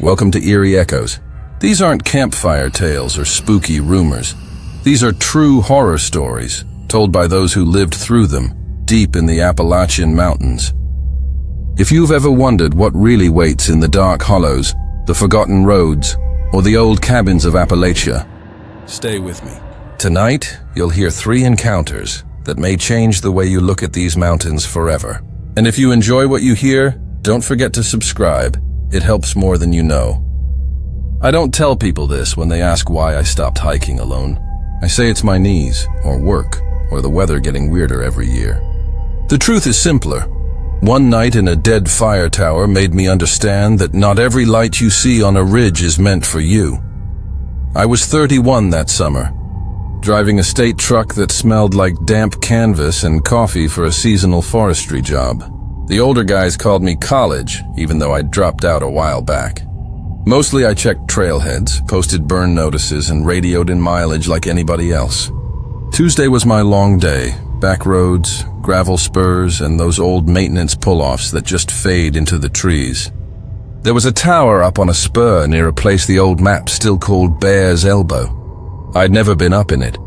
Welcome to Eerie Echoes. These aren't campfire tales or spooky rumors. These are true horror stories, told by those who lived through them, deep in the Appalachian Mountains. If you've ever wondered what really waits in the dark hollows, the forgotten roads, or the old cabins of Appalachia, stay with me. Tonight, you'll hear 3 encounters that may change the way you look at these mountains forever. And if you enjoy what you hear, don't forget to subscribe. It helps more than you know. I don't tell people this when they ask why I stopped hiking alone. I say it's my knees, or work, or the weather getting weirder every year. The truth is simpler. One night in a dead fire tower made me understand that not every light you see on a ridge is meant for you. I was 31 that summer, driving a state truck that smelled like damp canvas and coffee for a seasonal forestry job. The older guys called me college, even though I'd dropped out a while back. Mostly I checked trailheads, posted burn notices, and radioed in mileage like anybody else. Tuesday was my long day. Back roads, gravel spurs, and those old maintenance pull-offs that just fade into the trees. There was a tower up on a spur near a place the old map still called Bear's Elbow. I'd never been up in it.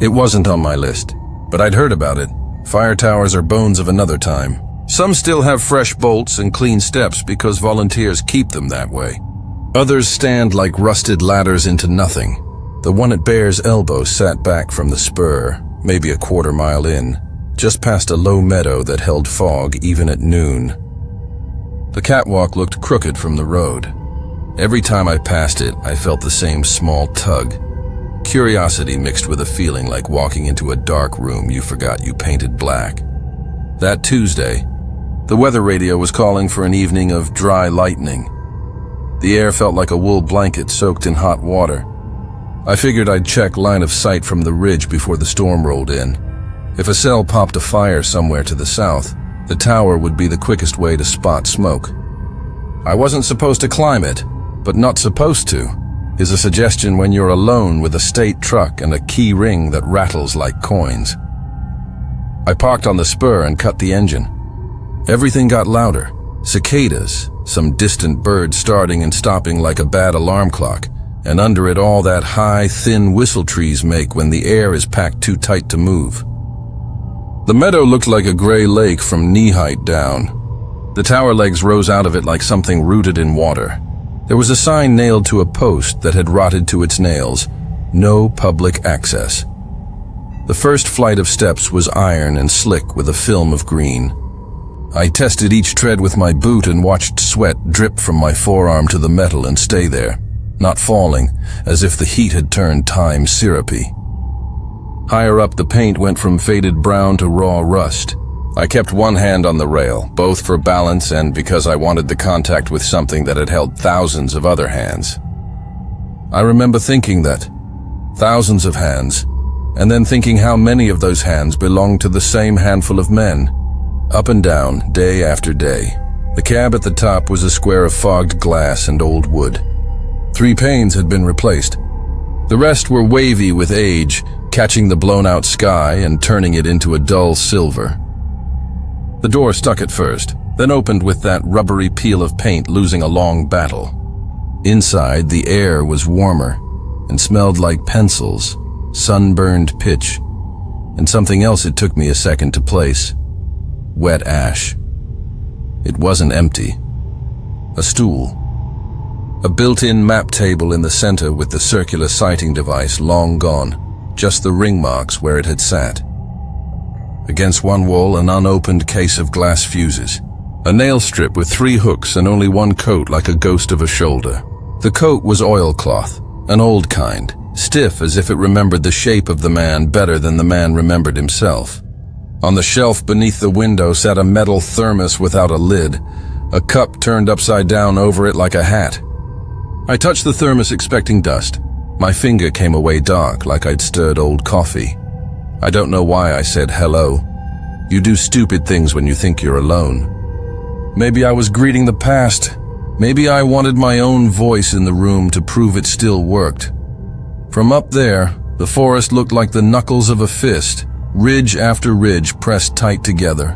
It wasn't on my list, but I'd heard about it. Fire towers are bones of another time. Some still have fresh bolts and clean steps because volunteers keep them that way. Others stand like rusted ladders into nothing. The one at Bear's Elbow sat back from the spur, maybe a quarter-mile in, just past a low meadow that held fog even at noon. The catwalk looked crooked from the road. Every time I passed it, I felt the same small tug. Curiosity mixed with a feeling like walking into a dark room you forgot you painted black. That Tuesday, the weather radio was calling for an evening of dry lightning. The air felt like a wool blanket soaked in hot water. I figured I'd check line of sight from the ridge before the storm rolled in. If a cell popped a fire somewhere to the south, the tower would be the quickest way to spot smoke. I wasn't supposed to climb it, but not supposed to is a suggestion when you're alone with a state truck and a key ring that rattles like coins. I parked on the spur and cut the engine. Everything got louder. Cicadas, some distant bird starting and stopping like a bad alarm clock, and under it all that high, thin whistle trees make when the air is packed too tight to move. The meadow looked like a gray lake from knee-height down. The tower legs rose out of it like something rooted in water. There was a sign nailed to a post that had rotted to its nails: no public access. The first flight of steps was iron and slick with a film of green. I tested each tread with my boot and watched sweat drip from my forearm to the metal and stay there, not falling, as if the heat had turned thyme syrupy. Higher up, the paint went from faded brown to raw rust. I kept one hand on the rail, both for balance and because I wanted the contact with something that had held thousands of other hands. I remember thinking that. Thousands of hands, and then thinking how many of those hands belonged to the same handful of men. Up and down, day after day. The cab at the top was a square of fogged glass and old wood. 3 panes had been replaced. The rest were wavy with age, catching the blown-out sky and turning it into a dull silver. The door stuck at first, then opened with that rubbery peel of paint losing a long battle. Inside, the air was warmer and smelled like pencils, sunburned pitch, and something else it took me a second to place: wet ash. It wasn't empty. A stool. A built-in map table in the center with the circular sighting device long gone, just the ring marks where it had sat. Against one wall, an unopened case of glass fuses. A nail strip with 3 hooks and only one coat like a ghost of a shoulder. The coat was oilcloth, an old kind, stiff as if it remembered the shape of the man better than the man remembered himself. On the shelf beneath the window sat a metal thermos without a lid, a cup turned upside down over it like a hat. I touched the thermos expecting dust. My finger came away dark like I'd stirred old coffee. I don't know why I said hello. You do stupid things when you think you're alone. Maybe I was greeting the past. Maybe I wanted my own voice in the room to prove it still worked. From up there, the forest looked like the knuckles of a fist, ridge after ridge pressed tight together.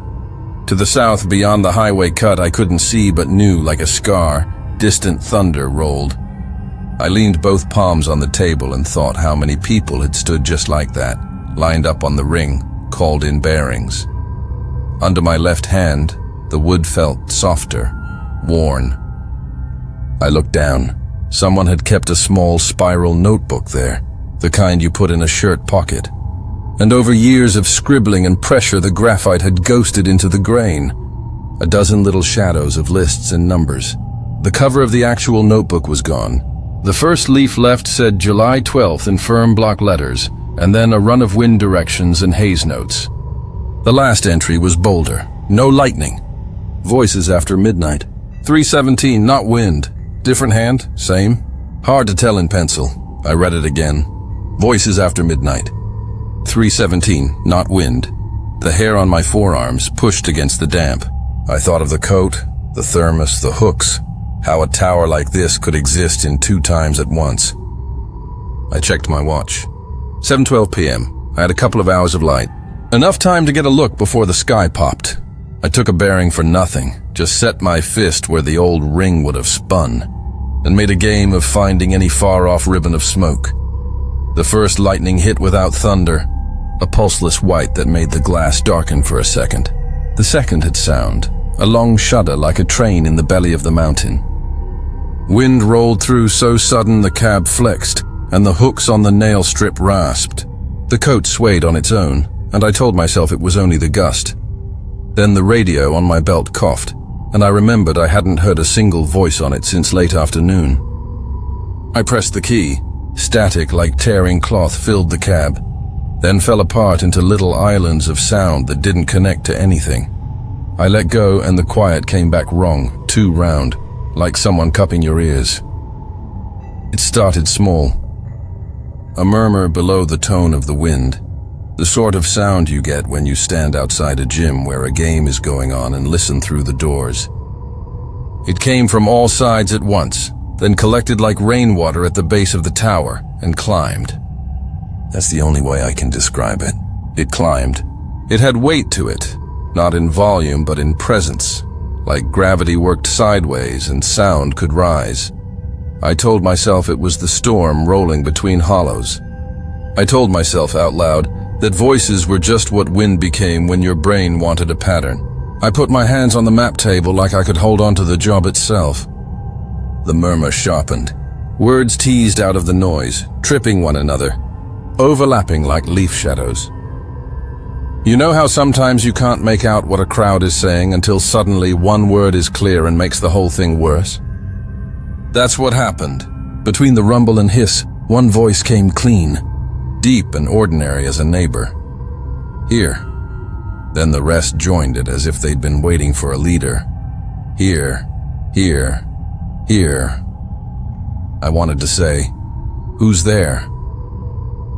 To the south, beyond the highway cut I couldn't see but knew like a scar, Distant thunder rolled. I leaned both palms on the table and thought how many people had stood just like that, lined up on the ring, called in bearings. Under my left hand, the wood felt softer, worn. I looked down. Someone had kept a small spiral notebook there, the kind you put in a shirt pocket. And over years of scribbling and pressure, the graphite had ghosted into the grain. A dozen little shadows of lists and numbers. The cover of the actual notebook was gone. The first leaf left said July 12th in firm block letters, and then a run of wind directions and haze notes. The last entry was bolder. No lightning. Voices after midnight. 317, not wind. Different hand, same. Hard to tell in pencil. I read it again. Voices after midnight. 317, not wind. The hair on my forearms pushed against the damp. I thought of the coat, the thermos, the hooks, how a tower like this could exist in 2 times at once. I checked my watch. 7:12 p.m. I had a couple of hours of light. Enough time to get a look before the sky popped. I took a bearing for nothing, just set my fist where the old ring would have spun, and made a game of finding any far-off ribbon of smoke. The first lightning hit without thunder, a pulseless white that made the glass darken for a second. The second had sound, a long shudder like a train in the belly of the mountain. Wind rolled through so sudden the cab flexed, and the hooks on the nail strip rasped. The coat swayed on its own, and I told myself it was only the gust. Then the radio on my belt coughed, and I remembered I hadn't heard a single voice on it since late afternoon. I pressed the key. Static like tearing cloth filled the cab, then fell apart into little islands of sound that didn't connect to anything. I let go and the quiet came back wrong, too round, like someone cupping your ears. It started small. A murmur below the tone of the wind, the sort of sound you get when you stand outside a gym where a game is going on and listen through the doors. It came from all sides at once, then collected like rainwater at the base of the tower and climbed. That's the only way I can describe it. It climbed. It had weight to it, not in volume but in presence, like gravity worked sideways and sound could rise. I told myself it was the storm rolling between hollows. I told myself out loud that voices were just what wind became when your brain wanted a pattern. I put my hands on the map table like I could hold on to the job itself. The murmur sharpened. Words teased out of the noise, tripping one another, overlapping like leaf shadows. You know how sometimes you can't make out what a crowd is saying until suddenly one word is clear and makes the whole thing worse? That's what happened. Between the rumble and hiss, one voice came clean, deep and ordinary as a neighbor. Here. Then the rest joined it as if they'd been waiting for a leader. Here, here, here. I wanted to say, who's there?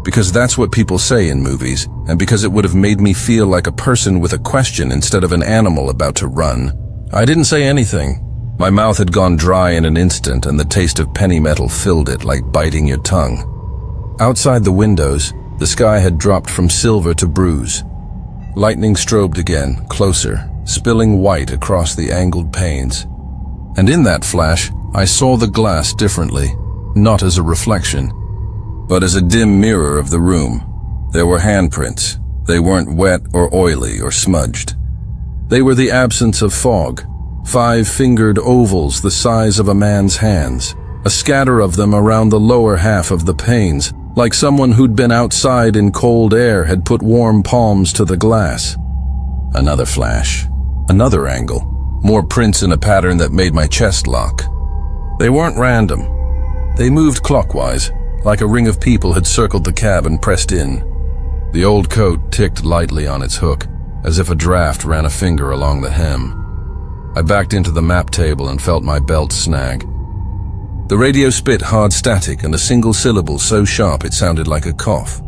Because that's what people say in movies, and because it would have made me feel like a person with a question instead of an animal about to run. I didn't say anything. My mouth had gone dry in an instant, and the taste of penny metal filled it like biting your tongue. Outside the windows, the sky had dropped from silver to bruise. Lightning strobed again, closer, spilling white across the angled panes. And in that flash, I saw the glass differently, not as a reflection, but as a dim mirror of the room. There were handprints. They weren't wet or oily or smudged. They were the absence of fog, 5-fingered ovals the size of a man's hands, a scatter of them around the lower half of the panes, like someone who'd been outside in cold air had put warm palms to the glass. Another flash, another angle, more prints in a pattern that made my chest lock. They weren't random. They moved clockwise, like a ring of people had circled the cab and pressed in. The old coat ticked lightly on its hook, as if a draft ran a finger along the hem. I backed into the map table and felt my belt snag. The radio spit hard static and a single syllable so sharp it sounded like a cough.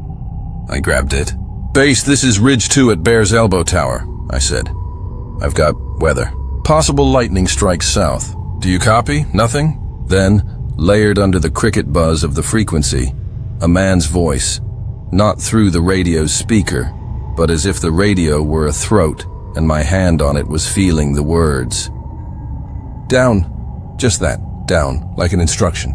I grabbed it. "Base, this is Ridge 2 at Bear's Elbow Tower," I said. "I've got weather. Possible lightning strikes south. Do you copy? Nothing?" Then, layered under the cricket buzz of the frequency, a man's voice, not through the radio's speaker, but as if the radio were a throat and my hand on it was feeling the words. "Down. Just that. Down, like an instruction.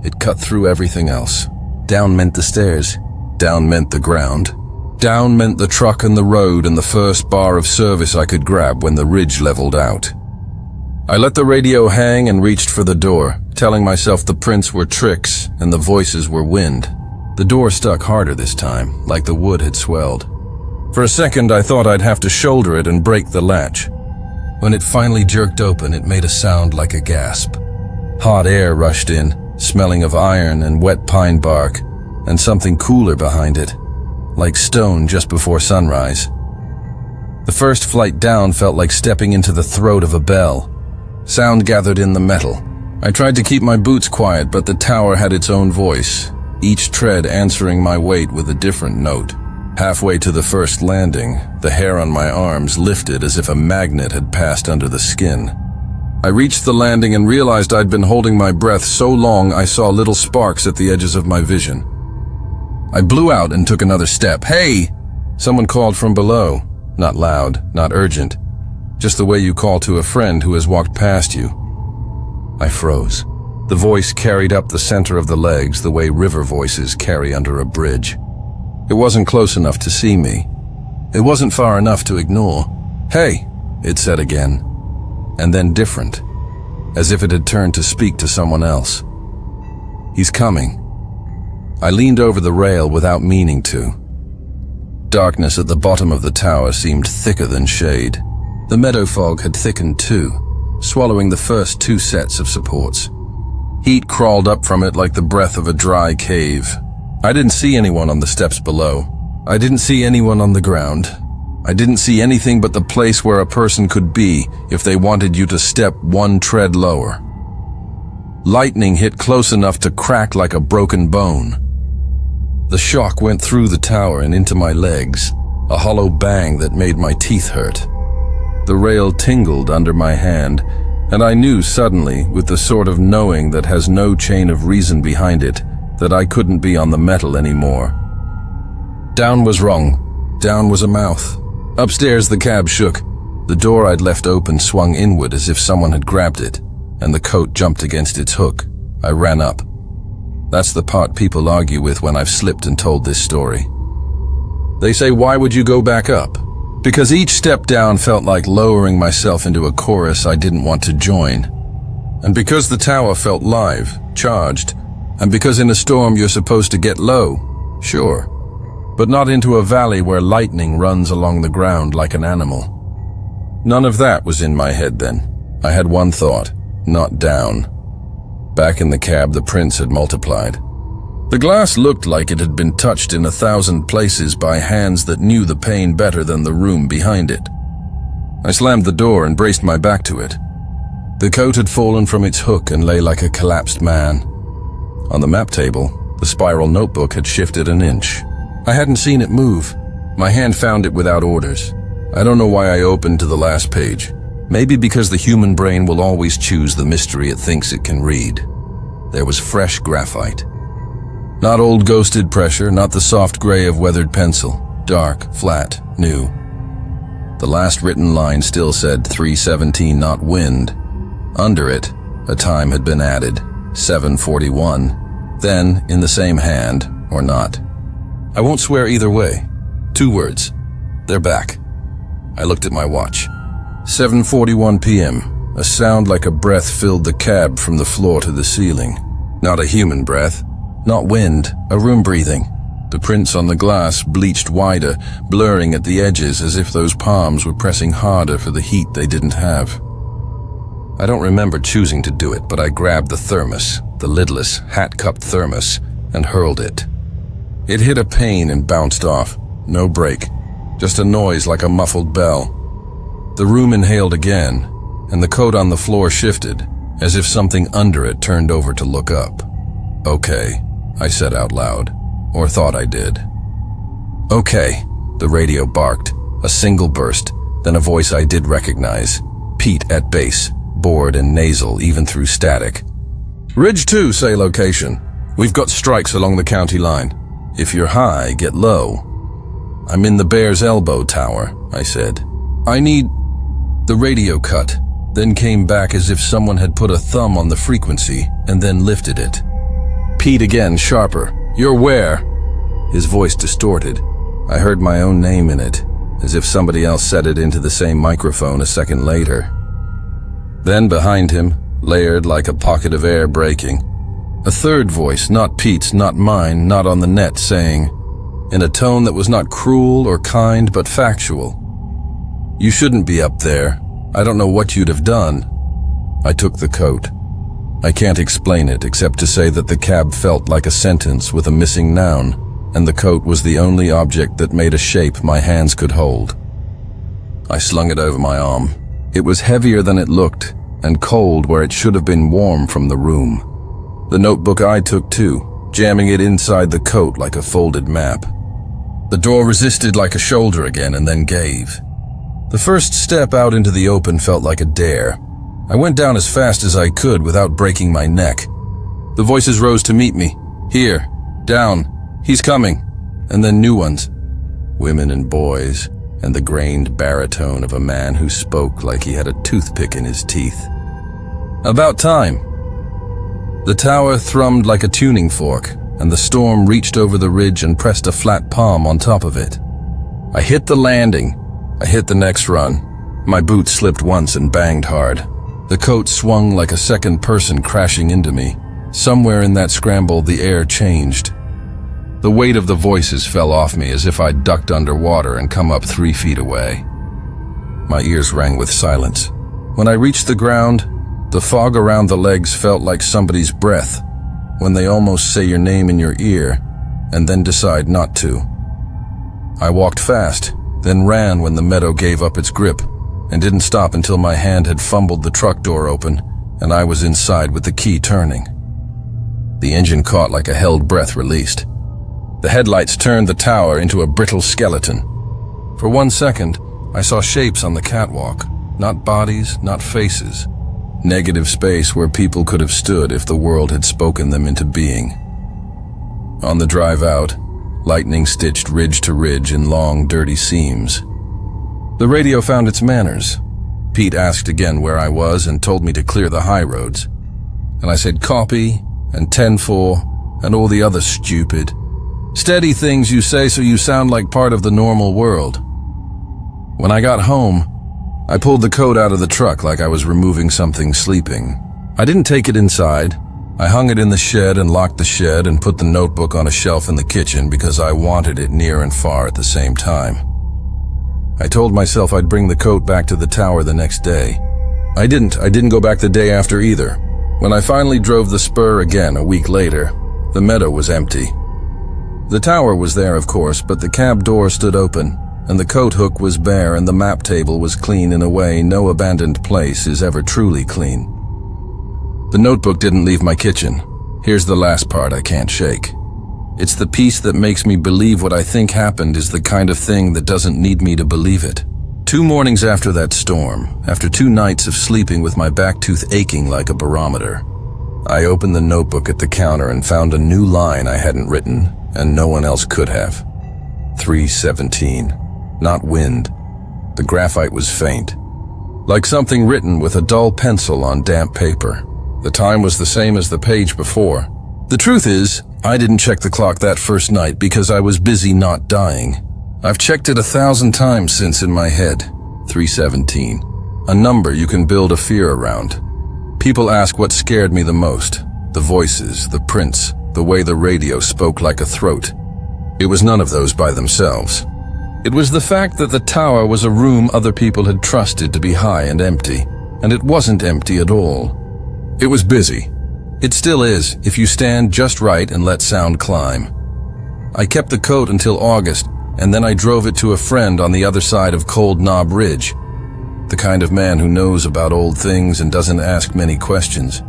It cut through everything else. Down meant the stairs. Down meant the ground. Down meant the truck and the road and the first bar of service I could grab when the ridge leveled out. I let the radio hang and reached for the door, telling myself the prints were tricks and the voices were wind. The door stuck harder this time, like the wood had swelled. For a second, I thought I'd have to shoulder it and break the latch. When it finally jerked open, it made a sound like a gasp. Hot air rushed in, smelling of iron and wet pine bark, and something cooler behind it, like stone just before sunrise. The first flight down felt like stepping into the throat of a bell. Sound gathered in the metal. I tried to keep my boots quiet, but the tower had its own voice, each tread answering my weight with a different note. Halfway to the first landing, the hair on my arms lifted as if a magnet had passed under the skin. I reached the landing and realized I'd been holding my breath so long I saw little sparks at the edges of my vision. I blew out and took another step. "Hey!" Someone called from below. Not loud, not urgent. Just the way you call to a friend who has walked past you. I froze. The voice carried up the center of the legs the way river voices carry under a bridge. It wasn't close enough to see me. It wasn't far enough to ignore. "Hey," it said again, and then different, as if it had turned to speak to someone else. "He's coming." I leaned over the rail without meaning to. Darkness at the bottom of the tower seemed thicker than shade. The meadow fog had thickened too, swallowing the first two sets of supports. Heat crawled up from it like the breath of a dry cave. I didn't see anyone on the steps below. I didn't see anyone on the ground. I didn't see anything but the place where a person could be if they wanted you to step one tread lower. Lightning hit close enough to crack like a broken bone. The shock went through the tower and into my legs, a hollow bang that made my teeth hurt. The rail tingled under my hand, and I knew suddenly, with the sort of knowing that has no chain of reason behind it, that I couldn't be on the metal anymore. Down was wrong. Down was a mouth. Upstairs the cab shook. The door I'd left open swung inward as if someone had grabbed it, and the coat jumped against its hook. I ran up. That's the part people argue with when I've slipped and told this story. They say, "Why would you go back up?" Because each step down felt like lowering myself into a chorus I didn't want to join. And because the tower felt live, charged, and because in a storm you're supposed to get low, sure, but not into a valley where lightning runs along the ground like an animal. None of that was in my head then. I had one thought, not down. Back in the cab, the prints had multiplied. The glass looked like it had been touched in 1,000 places by hands that knew the pain better than the room behind it. I slammed the door and braced my back to it. The coat had fallen from its hook and lay like a collapsed man. On the map table, the spiral notebook had shifted an inch. I hadn't seen it move. My hand found it without orders. I don't know why I opened to the last page. Maybe because the human brain will always choose the mystery it thinks it can read. There was fresh graphite. Not old ghosted pressure, not the soft gray of weathered pencil. Dark, flat, new. The last written line still said 3:17 not wind. Under it, a time had been added, 7:41. Then, in the same hand, or not. I won't swear either way. 2 words. They're back. I looked at my watch. 7:41 p.m. A sound like a breath filled the cab from the floor to the ceiling. Not a human breath. Not wind, a room breathing. The prints on the glass bleached wider, blurring at the edges as if those palms were pressing harder for the heat they didn't have. I don't remember choosing to do it, but I grabbed the thermos, the lidless, hat-cupped thermos, and hurled it. It hit a pane and bounced off. No break. Just a noise like a muffled bell. The room inhaled again, and the coat on the floor shifted, as if something under it turned over to look up. "Okay," I said out loud, or thought I did. "Okay," the radio barked, a single burst, then a voice I did recognize. Pete at bass, bored and nasal even through static. "Ridge 2, say location. We've got strikes along the county line. If you're high, get low." "I'm in the Bear's Elbow Tower," I said. "I need..." The radio cut. then came back as if someone had put a thumb on the frequency and then lifted it. Pete again, sharper. "You're where?" His voice distorted. I heard my own name in it, as if somebody else said it into the same microphone a second later. Then behind him, layered like a pocket of air breaking, a third voice, not Pete's, not mine, not on the net, saying, in a tone that was not cruel or kind but factual, "You shouldn't be up there. I don't know what you'd have done." I took the coat. I can't explain it except to say that the cab felt like a sentence with a missing noun, and the coat was the only object that made a shape my hands could hold. I slung it over my arm. It was heavier than it looked, and cold where it should have been warm from the room. The notebook I took too, jamming it inside the coat like a folded map. The door resisted like a shoulder again and then gave. The first step out into the open felt like a dare. I went down as fast as I could without breaking my neck. The voices rose to meet me. "Here, down, he's coming," and then new ones. Women and boys, and the grained baritone of a man who spoke like he had a toothpick in his teeth. "About time." The tower thrummed like a tuning fork, and the storm reached over the ridge and pressed a flat palm on top of it. I hit the landing. I hit the next run. My boot slipped once and banged hard. The coat swung like a second person crashing into me. Somewhere in that scramble, the air changed. The weight of the voices fell off me as if I'd ducked underwater and come up 3 feet away. My ears rang with silence. When I reached the ground, the fog around the legs felt like somebody's breath, when they almost say your name in your ear and then decide not to. I walked fast, then ran when the meadow gave up its grip, and didn't stop until my hand had fumbled the truck door open and I was inside with the key turning. The engine caught like a held breath released. The headlights turned the tower into a brittle skeleton. For 1 second, I saw shapes on the catwalk, not bodies, not faces. Negative space where people could have stood if the world had spoken them into being. On the drive out, lightning stitched ridge to ridge in long, dirty seams. The radio found its manners. Pete asked again where I was and told me to clear the high roads. And I said copy and 10-4 and all the other stupid, steady things you say so you sound like part of the normal world. When I got home, I pulled the coat out of the truck like I was removing something sleeping. I didn't take it inside. I hung it in the shed and locked the shed and put the notebook on a shelf in the kitchen because I wanted it near and far at the same time. I told myself I'd bring the coat back to the tower the next day. I didn't go back the day after either. When I finally drove the spur again a week later, the meadow was empty. The tower was there, of course, but the cab door stood open, and the coat hook was bare and the map table was clean in a way no abandoned place is ever truly clean. The notebook didn't leave my kitchen. Here's the last part I can't shake. It's the piece that makes me believe what I think happened is the kind of thing that doesn't need me to believe it. 2 mornings after that storm, after 2 nights of sleeping with my back tooth aching like a barometer, I opened the notebook at the counter and found a new line I hadn't written, and no one else could have. 3:17. Not wind. The graphite was faint, like something written with a dull pencil on damp paper. The time was the same as the page before. The truth is, I didn't check the clock that first night because I was busy not dying. I've checked it 1,000 times since in my head. 3:17. A number you can build a fear around. People ask what scared me the most. The voices, the prints, the way the radio spoke like a throat. It was none of those by themselves. It was the fact that the tower was a room other people had trusted to be high and empty, and it wasn't empty at all. It was busy. It still is, if you stand just right and let sound climb. I kept the coat until August, and then I drove it to a friend on the other side of Cold Knob Ridge. The kind of man who knows about old things and doesn't ask many questions.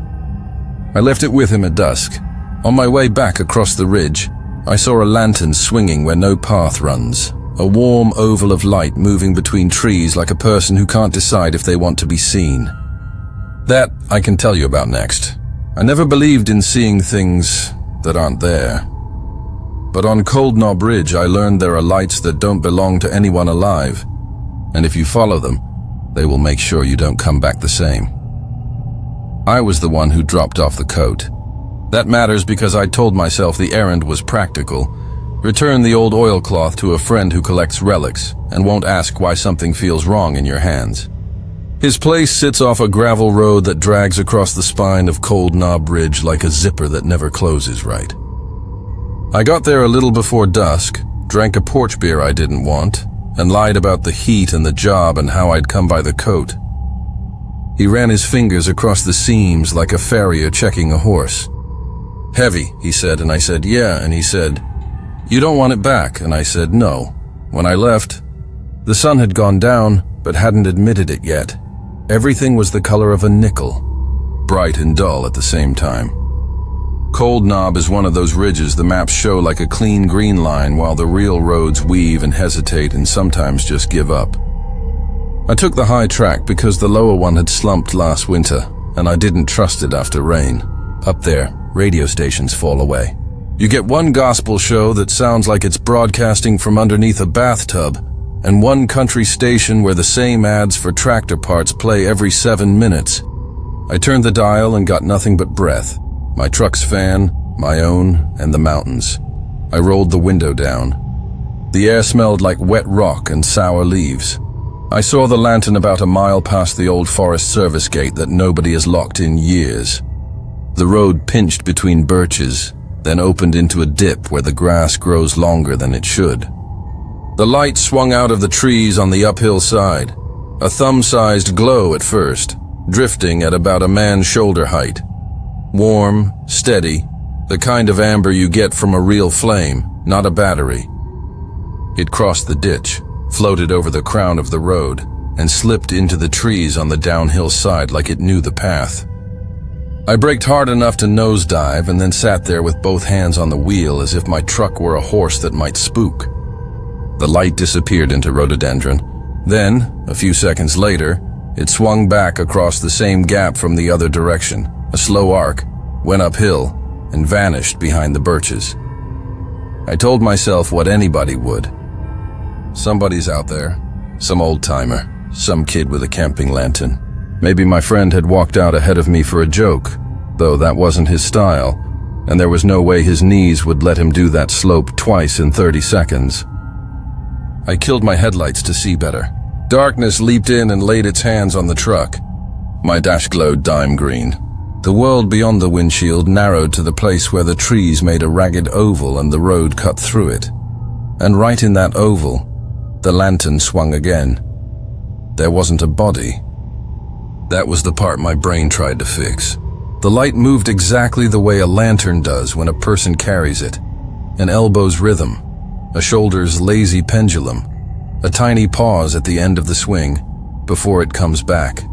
I left it with him at dusk. On my way back across the ridge, I saw a lantern swinging where no path runs. A warm oval of light moving between trees like a person who can't decide if they want to be seen. That I can tell you about next. I never believed in seeing things that aren't there. But on Cold Knob Ridge, I learned there are lights that don't belong to anyone alive. And if you follow them, They will make sure you don't come back the same. I was the one who dropped off the coat. That matters because I told myself the errand was practical. Return the old oilcloth to a friend who collects relics and won't ask why something feels wrong in your hands. His place sits off a gravel road that drags across the spine of Cold Knob Ridge like a zipper that never closes right. I got there a little before dusk, drank a porch beer I didn't want, and lied about the heat and the job and how I'd come by the coat. He ran his fingers across the seams like a farrier checking a horse. "Heavy," he said, and I said, "Yeah," and he said, "You don't want it back," and I said, "No." When I left, the sun had gone down, but hadn't admitted it yet. Everything was the color of a nickel, bright and dull at the same time. Cold Knob is one of those ridges the maps show like a clean green line while the real roads weave and hesitate and sometimes just give up. I took the high track because the lower one had slumped last winter, and I didn't trust it after rain. Up there, radio stations fall away. You get one gospel show that sounds like it's broadcasting from underneath a bathtub, and one country station where the same ads for tractor parts play every 7 minutes. I turned the dial and got nothing but breath. My truck's fan, my own, and the mountains. I rolled the window down. The air smelled like wet rock and sour leaves. I saw the lantern about a mile past the old Forest Service gate that nobody has locked in years. The road pinched between birches, then opened into a dip where the grass grows longer than it should. The light swung out of the trees on the uphill side, a thumb-sized glow at first, drifting at about a man's shoulder height. Warm, steady, the kind of amber you get from a real flame, not a battery. It crossed the ditch, floated over the crown of the road, and slipped into the trees on the downhill side like it knew the path. I braked hard enough to nosedive and then sat there with both hands on the wheel as if my truck were a horse that might spook. The light disappeared into rhododendron. Then, a few seconds later, it swung back across the same gap from the other direction, a slow arc, went uphill, and vanished behind the birches. I told myself what anybody would. Somebody's out there, some old-timer, some kid with a camping lantern. Maybe my friend had walked out ahead of me for a joke, though that wasn't his style, and there was no way his knees would let him do that slope twice in 30 seconds. I killed my headlights to see better. Darkness leaped in and laid its hands on the truck. My dash glowed dime green. The world beyond the windshield narrowed to the place where the trees made a ragged oval and the road cut through it. And right in that oval, the lantern swung again. There wasn't a body. That was the part my brain tried to fix. The light moved exactly the way a lantern does when a person carries it. An elbow's rhythm, a shoulder's lazy pendulum, a tiny pause at the end of the swing before it comes back.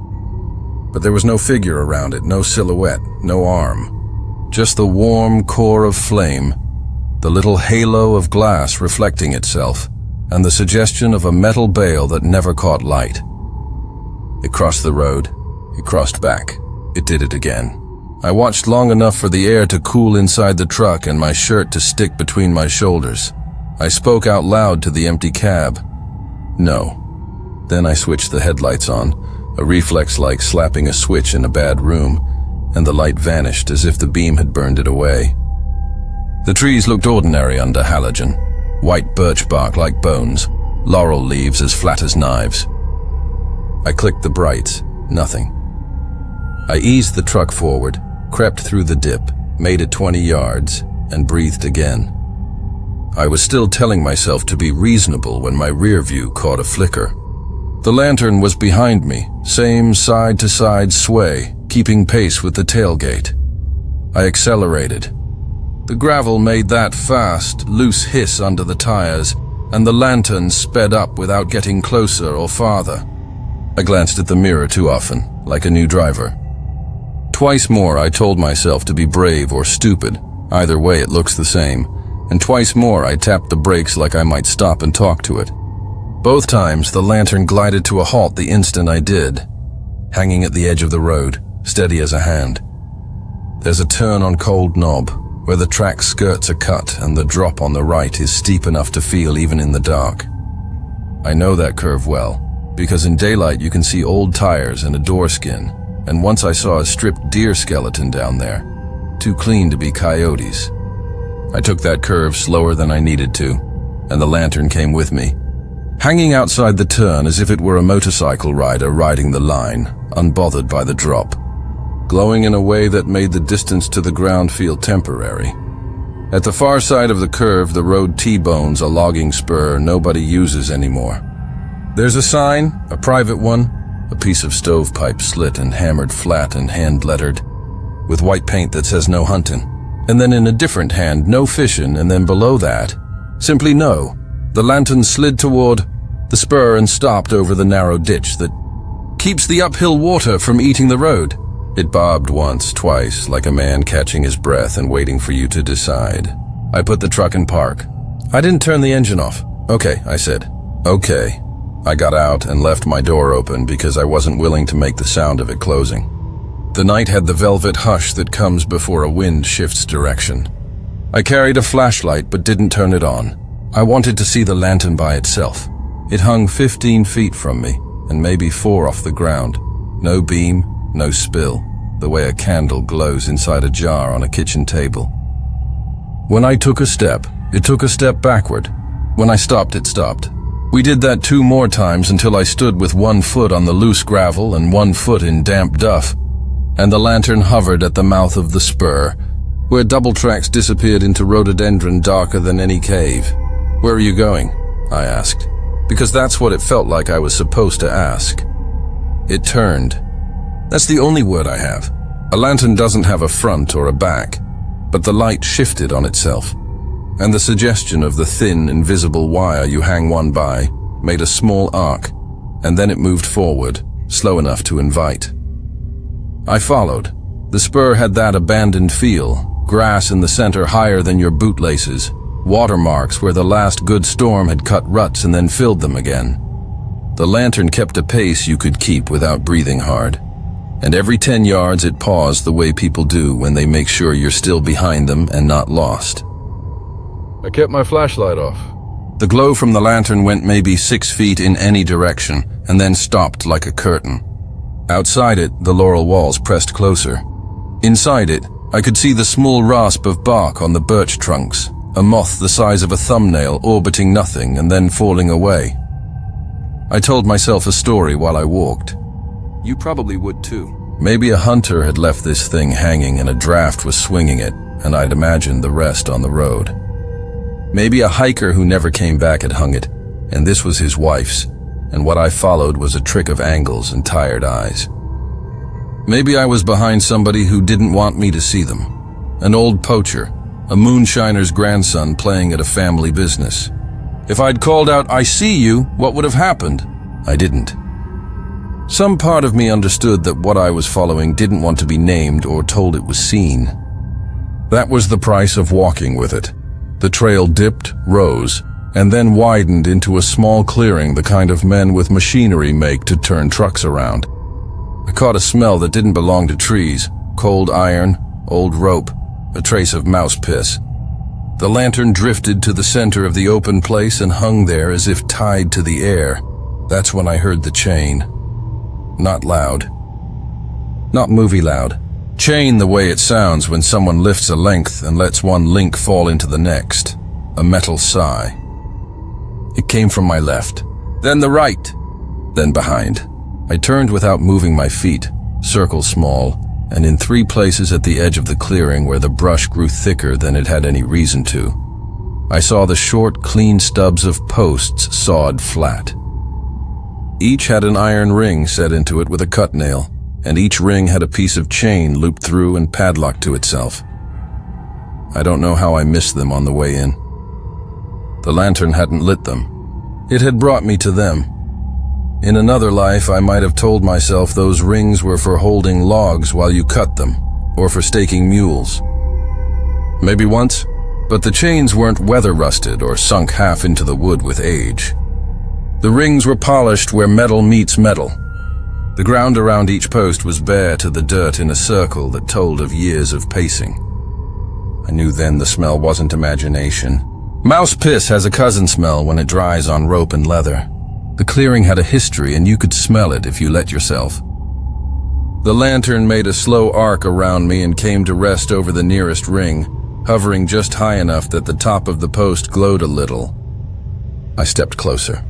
But there was no figure around it, no silhouette, no arm. Just the warm core of flame, the little halo of glass reflecting itself, and the suggestion of a metal bale that never caught light. It crossed the road. It crossed back. It did it again. I watched long enough for the air to cool inside the truck and my shirt to stick between my shoulders. I spoke out loud to the empty cab. No. Then I switched the headlights on, a reflex like slapping a switch in a bad room, and the light vanished as if the beam had burned it away. The trees looked ordinary under halogen. White birch bark like bones, laurel leaves as flat as knives. I clicked the brights. Nothing. I eased the truck forward, crept through the dip, made it 20 yards, and breathed again. I was still telling myself to be reasonable when my rear view caught a flicker. The lantern was behind me, same side-to-side sway, keeping pace with the tailgate. I accelerated. The gravel made that fast, loose hiss under the tires, and the lantern sped up without getting closer or farther. I glanced at the mirror too often, like a new driver. Twice more I told myself to be brave or stupid. Either way it looks the same. And twice more I tapped the brakes like I might stop and talk to it. Both times the lantern glided to a halt the instant I did, hanging at the edge of the road, steady as a hand. There's a turn on Cold Knob, where the track skirts a cut and the drop on the right is steep enough to feel even in the dark. I know that curve well. because in daylight you can see old tires and a door skin, and once I saw a stripped deer skeleton down there, too clean to be coyotes. I took that curve slower than I needed to, and the lantern came with me, hanging outside the turn as if it were a motorcycle rider riding the line, unbothered by the drop, glowing in a way that made the distance to the ground feel temporary. At the far side of the curve, the road T-bones a logging spur nobody uses anymore. There's a sign, a private one, a piece of stovepipe slit and hammered flat and hand-lettered, with white paint that says no hunting. And then in a different hand, no fishing, and then below that, simply no. The lantern slid toward the spur and stopped over the narrow ditch that keeps the uphill water from eating the road. It bobbed once, twice, like a man catching his breath and waiting for you to decide. I put the truck in park. I didn't turn the engine off. Okay, I said. Okay. I got out and left my door open because I wasn't willing to make the sound of it closing. The night had the velvet hush that comes before a wind shifts direction. I carried a flashlight but didn't turn it on. I wanted to see the lantern by itself. It hung 15 feet from me, and maybe 4 off the ground. No beam, no spill, the way a candle glows inside a jar on a kitchen table. When I took a step, it took a step backward. When I stopped, it stopped. We did that 2 more times until I stood with 1 foot on the loose gravel and 1 foot in damp duff, and the lantern hovered at the mouth of the spur, where double tracks disappeared into rhododendron darker than any cave. Where are you going? I asked, because that's what it felt like I was supposed to ask. It turned. That's the only word I have. A lantern doesn't have a front or a back, but the light shifted on itself, and the suggestion of the thin, invisible wire you hang one by made a small arc, and then it moved forward, slow enough to invite. I followed. The spur had that abandoned feel, grass in the center higher than your bootlaces, watermarks where the last good storm had cut ruts and then filled them again. The lantern kept a pace you could keep without breathing hard, and every 10 yards it paused the way people do when they make sure you're still behind them and not lost. I kept my flashlight off. The glow from the lantern went maybe 6 feet in any direction and then stopped like a curtain. Outside it, the laurel walls pressed closer. Inside it, I could see the small rasp of bark on the birch trunks, a moth the size of a thumbnail orbiting nothing and then falling away. I told myself a story while I walked. You probably would too. Maybe a hunter had left this thing hanging and a draft was swinging it, and I'd imagined the rest on the road. Maybe a hiker who never came back had hung it, and this was his wife's, and what I followed was a trick of angles and tired eyes. Maybe I was behind somebody who didn't want me to see them. An old poacher, a moonshiner's grandson playing at a family business. If I'd called out, "I see you," what would have happened? I didn't. Some part of me understood that what I was following didn't want to be named or told it was seen. That was the price of walking with it. The trail dipped, rose, and then widened into a small clearing the kind of men with machinery make to turn trucks around. I caught a smell that didn't belong to trees, cold iron, old rope, a trace of mouse piss. The lantern drifted to the center of the open place and hung there as if tied to the air. That's when I heard the chain. Not loud. Not movie loud. Chain the way it sounds when someone lifts a length and lets one link fall into the next. A metal sigh. It came from my left, then the right, then behind. I turned without moving my feet, circle small, and in 3 places at the edge of the clearing where the brush grew thicker than it had any reason to. I saw the short, clean stubs of posts sawed flat. Each had an iron ring set into it with a cut nail, and each ring had a piece of chain looped through and padlocked to itself. I don't know how I missed them on the way in. The lantern hadn't lit them. It had brought me to them. In another life, I might have told myself those rings were for holding logs while you cut them, or for staking mules. Maybe once, but the chains weren't weather-rusted or sunk half into the wood with age. The rings were polished where metal meets metal. The ground around each post was bare to the dirt in a circle that told of years of pacing. I knew then the smell wasn't imagination. Mouse piss has a cousin smell when it dries on rope and leather. The clearing had a history, and you could smell it if you let yourself. The lantern made a slow arc around me and came to rest over the nearest ring, hovering just high enough that the top of the post glowed a little. I stepped closer.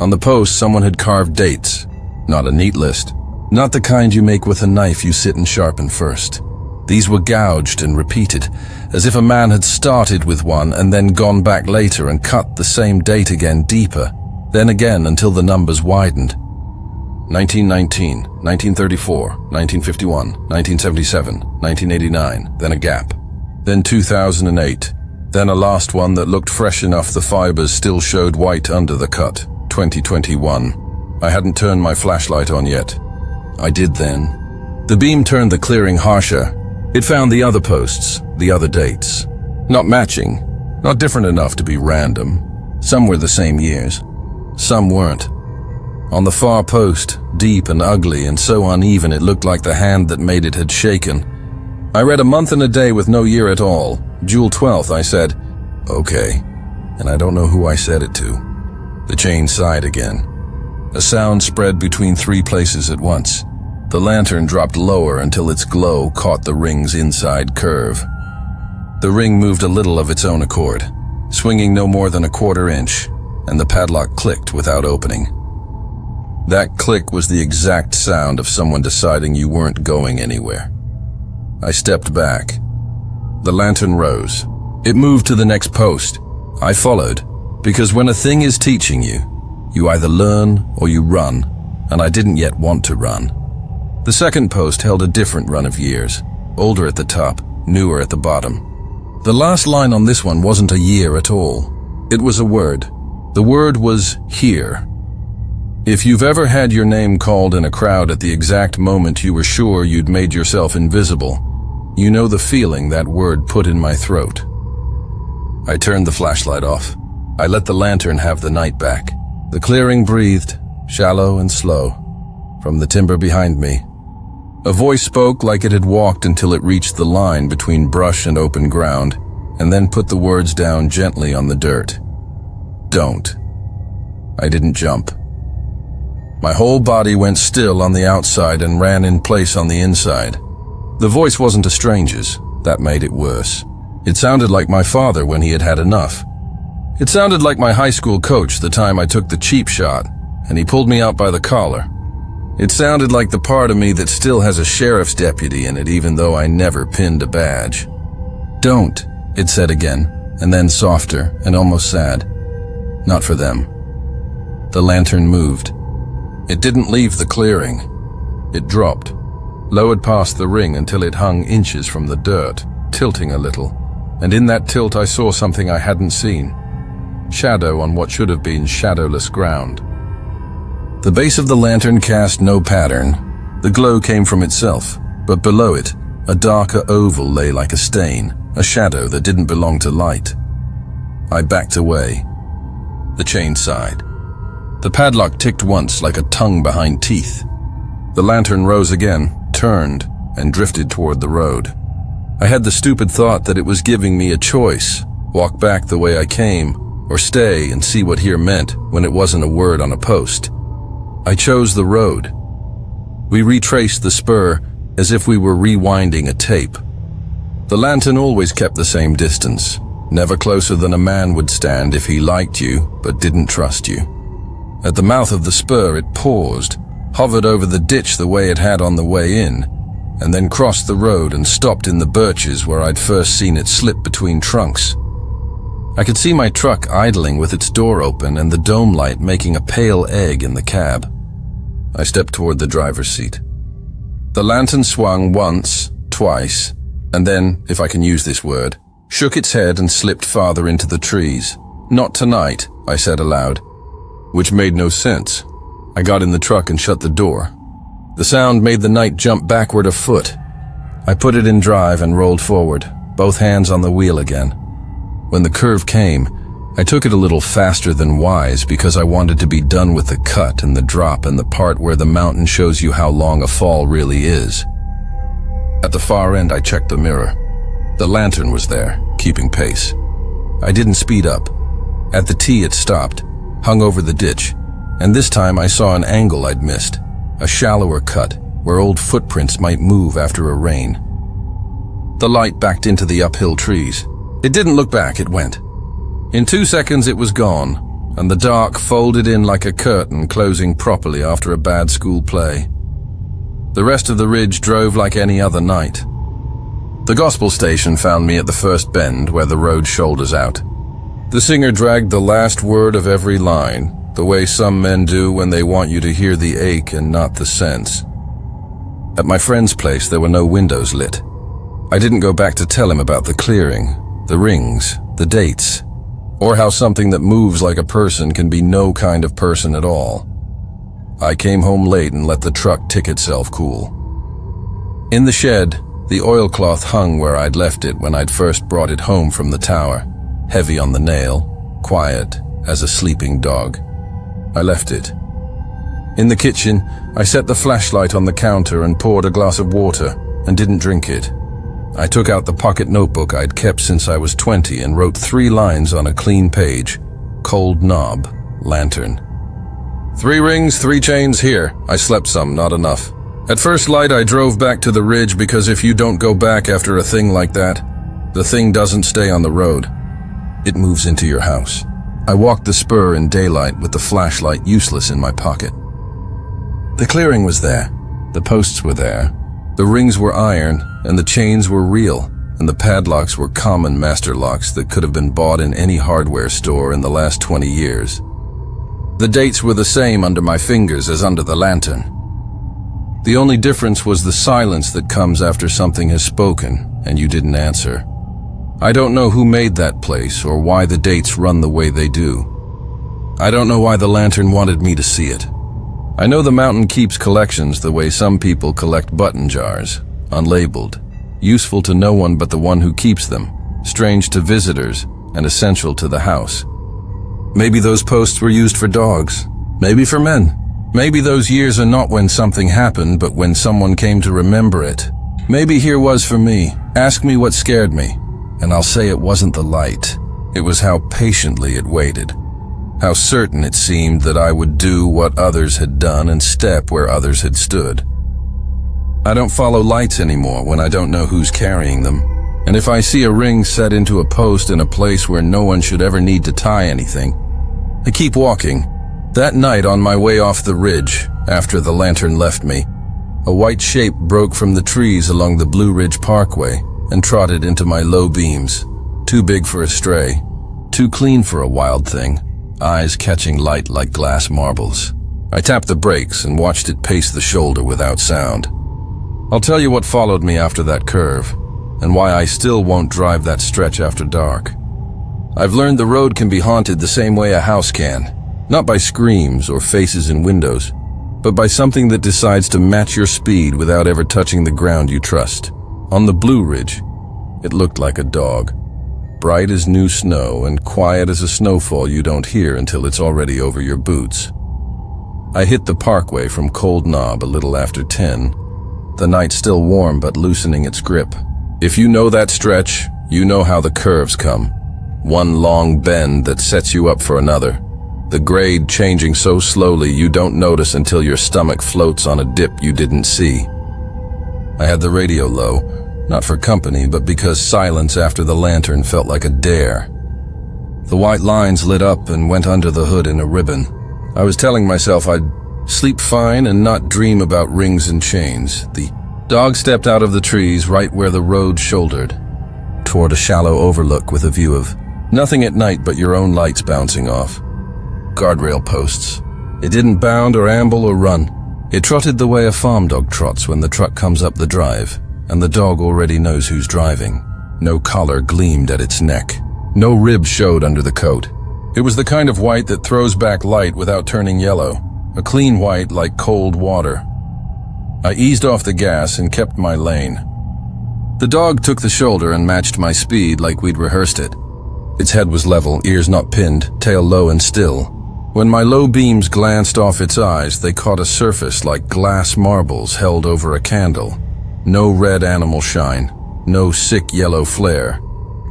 On the post, someone had carved dates. Not a neat list. Not the kind you make with a knife you sit and sharpen first. These were gouged and repeated, as if a man had started with one and then gone back later and cut the same date again deeper, then again until the numbers widened. 1919, 1934, 1951, 1977, 1989, then a gap. Then 2008, then a last one that looked fresh enough the fibers still showed white under the cut, 2021. I hadn't turned my flashlight on yet. I did then. The beam turned the clearing harsher. It found the other posts, the other dates. Not matching, not different enough to be random. Some were the same years. Some weren't. On the far post, deep and ugly and so uneven it looked like the hand that made it had shaken. I read a month and a day with no year at all. June 12th, I said, "Okay," and I don't know who I said it to. The chain sighed again. A sound spread between three places at once. The lantern dropped lower until its glow caught the ring's inside curve. The ring moved a little of its own accord, swinging no more than a quarter inch, and the padlock clicked without opening. That click was the exact sound of someone deciding you weren't going anywhere. I stepped back. The lantern rose. It moved to the next post. I followed, because when a thing is teaching you, you either learn or you run, and I didn't yet want to run. The second post held a different run of years, older at the top, newer at the bottom. The last line on this one wasn't a year at all. It was a word. The word was here. If you've ever had your name called in a crowd at the exact moment you were sure you'd made yourself invisible, you know the feeling that word put in my throat. I turned the flashlight off. I let the lantern have the night back. The clearing breathed, shallow and slow, from the timber behind me. A voice spoke like it had walked until it reached the line between brush and open ground, and then put the words down gently on the dirt. Don't. I didn't jump. My whole body went still on the outside and ran in place on the inside. The voice wasn't a stranger's. That made it worse. It sounded like my father when he had had enough. It sounded like my high school coach the time I took the cheap shot, and he pulled me out by the collar. It sounded like the part of me that still has a sheriff's deputy in it, even though I never pinned a badge. Don't, it said again, and then softer and almost sad. Not for them. The lantern moved. It didn't leave the clearing. It dropped, lowered past the ring until it hung inches from the dirt, tilting a little, and in that tilt I saw something I hadn't seen. Shadow on what should have been shadowless ground. The base of the lantern cast no pattern. The glow came from itself, but below it, a darker oval lay like a stain, a shadow that didn't belong to light. I backed away. The chain sighed. The padlock ticked once like a tongue behind teeth. The lantern rose again, turned, and drifted toward the road. I had the stupid thought that it was giving me a choice, walk back the way I came, or stay and see what here meant when it wasn't a word on a post. I chose the road. We retraced the spur as if we were rewinding a tape. The lantern always kept the same distance, never closer than a man would stand if he liked you but didn't trust you. At the mouth of the spur it paused, hovered over the ditch the way it had on the way in, and then crossed the road and stopped in the birches where I'd first seen it slip between trunks. I could see my truck idling with its door open and the dome light making a pale egg in the cab. I stepped toward the driver's seat. The lantern swung once, twice, and then, if I can use this word, shook its head and slipped farther into the trees. "Not tonight," I said aloud, which made no sense. I got in the truck and shut the door. The sound made the night jump backward a foot. I put it in drive and rolled forward, both hands on the wheel again. When the curve came, I took it a little faster than wise because I wanted to be done with the cut and the drop and the part where the mountain shows you how long a fall really is. At the far end, I checked the mirror. The lantern was there, keeping pace. I didn't speed up. At the T, it stopped, hung over the ditch, and this time I saw an angle I'd missed, a shallower cut where old footprints might move after a rain. The light backed into the uphill trees. It didn't look back, it went. In 2 seconds it was gone, and the dark folded in like a curtain closing properly after a bad school play. The rest of the ridge drove like any other night. The gospel station found me at the first bend where the road shoulders out. The singer dragged the last word of every line, the way some men do when they want you to hear the ache and not the sense. At my friend's place there were no windows lit. I didn't go back to tell him about the clearing, the rings, the dates, or how something that moves like a person can be no kind of person at all. I came home late and let the truck tick itself cool. In the shed, the oilcloth hung where I'd left it when I'd first brought it home from the tower, heavy on the nail, quiet as a sleeping dog. I left it. In the kitchen, I set the flashlight on the counter and poured a glass of water and didn't drink it. I took out the pocket notebook I'd kept since I was 20 and wrote 3 lines on a clean page. Cold knob, lantern. 3 rings, 3 chains here. I slept some, not enough. At first light, I drove back to the ridge because if you don't go back after a thing like that, the thing doesn't stay on the road. It moves into your house. I walked the spur in daylight with the flashlight useless in my pocket. The clearing was there. The posts were there. The rings were iron, and the chains were real, and the padlocks were common master locks that could have been bought in any hardware store in the last 20 years. The dates were the same under my fingers as under the lantern. The only difference was the silence that comes after something has spoken and you didn't answer. I don't know who made that place or why the dates run the way they do. I don't know why the lantern wanted me to see it. I know the mountain keeps collections the way some people collect button jars, unlabeled, useful to no one but the one who keeps them, strange to visitors, and essential to the house. Maybe those posts were used for dogs, maybe for men. Maybe those years are not when something happened, but when someone came to remember it. Maybe here was for me. Ask me what scared me, and I'll say it wasn't the light. It was how patiently it waited. How certain it seemed that I would do what others had done and step where others had stood. I don't follow lights anymore when I don't know who's carrying them. And if I see a ring set into a post in a place where no one should ever need to tie anything, I keep walking. That night on my way off the ridge, after the lantern left me, a white shape broke from the trees along the Blue Ridge Parkway and trotted into my low beams. Too big for a stray, too clean for a wild thing. Eyes catching light like glass marbles. I tapped the brakes and watched it pace the shoulder without sound. I'll tell you what followed me after that curve, and why I still won't drive that stretch after dark. I've learned the road can be haunted the same way a house can, not by screams or faces in windows, but by something that decides to match your speed without ever touching the ground you trust. On the Blue Ridge, it looked like a dog. Bright as new snow and quiet as a snowfall you don't hear until it's already over your boots. I hit the parkway from Cold Knob a little after 10, the night still warm but loosening its grip. If you know that stretch, you know how the curves come. One long bend that sets you up for another. The grade changing so slowly you don't notice until your stomach floats on a dip you didn't see. I had the radio low. Not for company, but because silence after the lantern felt like a dare. The white lines lit up and went under the hood in a ribbon. I was telling myself I'd sleep fine and not dream about rings and chains. The dog stepped out of the trees right where the road shouldered, toward a shallow overlook with a view of nothing at night but your own lights bouncing off. Guardrail posts. It didn't bound or amble or run. It trotted the way a farm dog trots when the truck comes up the drive, and the dog already knows who's driving. No collar gleamed at its neck. No rib showed under the coat. It was the kind of white that throws back light without turning yellow, a clean white like cold water. I eased off the gas and kept my lane. The dog took the shoulder and matched my speed like we'd rehearsed it. Its head was level, ears not pinned, tail low and still. When my low beams glanced off its eyes, they caught a surface like glass marbles held over a candle. No red animal shine, no sick yellow flare,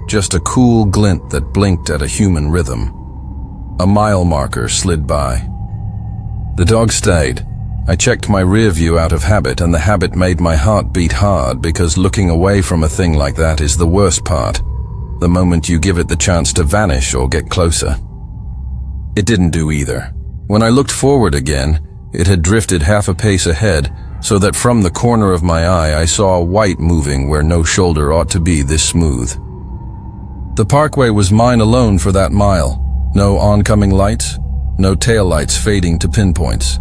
just a cool glint that blinked at a human rhythm. A mile marker slid by. The dog stayed. I checked my rear view out of habit, and the habit made my heart beat hard because looking away from a thing like that is the worst part, the moment you give it the chance to vanish or get closer. It didn't do either. When I looked forward again, it had drifted half a pace ahead, so that from the corner of my eye I saw a white moving where no shoulder ought to be this smooth. The parkway was mine alone for that mile. No oncoming lights, no taillights fading to pinpoints.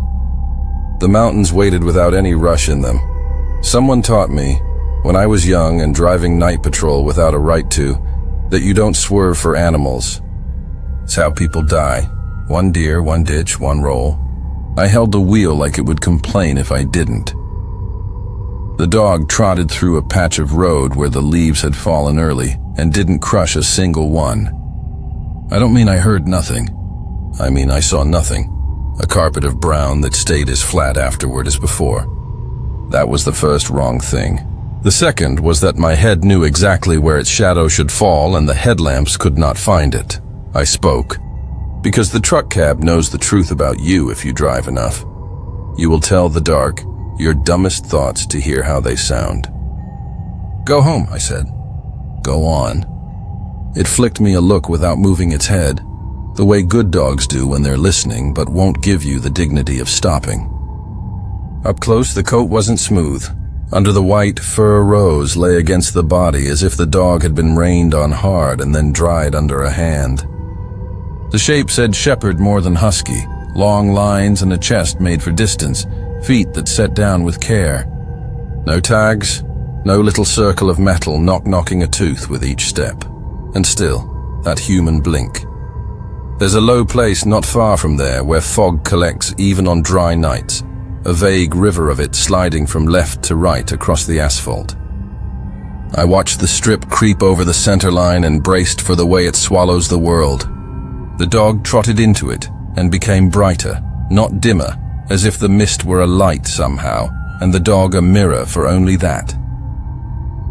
The mountains waited without any rush in them. Someone taught me, when I was young and driving night patrol without a right to, that you don't swerve for animals. It's how people die. One deer, one ditch, one roll. I held the wheel like it would complain if I didn't. The dog trotted through a patch of road where the leaves had fallen early and didn't crush a single one. I don't mean I heard nothing. I mean I saw nothing. A carpet of brown that stayed as flat afterward as before. That was the first wrong thing. The second was that my head knew exactly where its shadow should fall and the headlamps could not find it. I spoke. Because the truck cab knows the truth about you if you drive enough. You will tell the dark your dumbest thoughts to hear how they sound. Go home, I said. Go on. It flicked me a look without moving its head, the way good dogs do when they're listening but won't give you the dignity of stopping. Up close, the coat wasn't smooth. Under the white, fur rose lay against the body as if the dog had been rained on hard and then dried under a hand. The shape said shepherd more than husky, long lines and a chest made for distance, feet that set down with care. No tags, no little circle of metal knocking a tooth with each step. And still, that human blink. There's a low place not far from there where fog collects even on dry nights, a vague river of it sliding from left to right across the asphalt. I watched the strip creep over the center line and braced for the way it swallows the world. The dog trotted into it and became brighter, not dimmer, as if the mist were a light somehow, and the dog a mirror for only that.